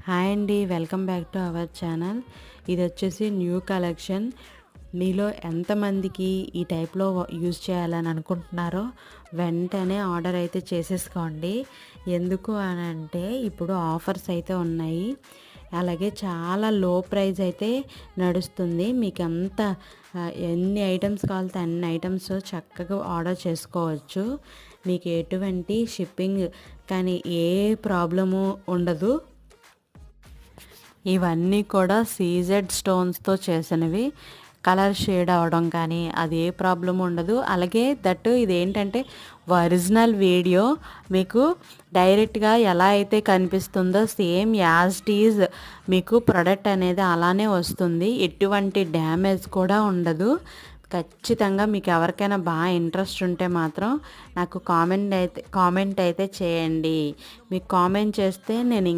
Hi అండి, welcome back to our channel. ఇది వచ్చేసి న్యూ కలెక్షన్. మీలో ఎంతమందికి ఈ టైప్లో యూజ్ చేయాలని అనుకుంటున్నారో వెంటనే ఆర్డర్ అయితే చేసేసుకోండి. ఎందుకు అని అంటే ఇప్పుడు ఆఫర్స్ అయితే ఉన్నాయి, అలాగే చాలా లో ప్రైస్ అయితే నడుస్తుంది. మీకు ఎన్ని ఐటమ్స్ కావాలితే అన్ని ఐటమ్స్ చక్కగా ఆర్డర్ చేసుకోవచ్చు. మీకు ఎటువంటి షిప్పింగ్ కానీ ఏ ప్రాబ్లము ఉండదు. ఇవన్నీ కూడా సీజెడ్ స్టోన్స్తో చేసినవి. కలర్ షేడ్ అవ్వడం కానీ అది ఏ ప్రాబ్లం ఉండదు. అలాగే ఇది ఏంటంటే ఒరిజినల్ వీడియో మీకు డైరెక్ట్గా ఎలా అయితే కనిపిస్తుందో సేమ్ యాజ్ టీజ్ మీకు ప్రొడక్ట్ అనేది అలానే వస్తుంది. ఎటువంటి డ్యామేజ్ కూడా ఉండదు. ఖచ్చితంగా మీకు ఎవరికైనా బాగా ఇంట్రెస్ట్ ఉంటే మాత్రం నాకు కామెంట్ అయితే చేయండి. మీకు కామెంట్ చేస్తే నేను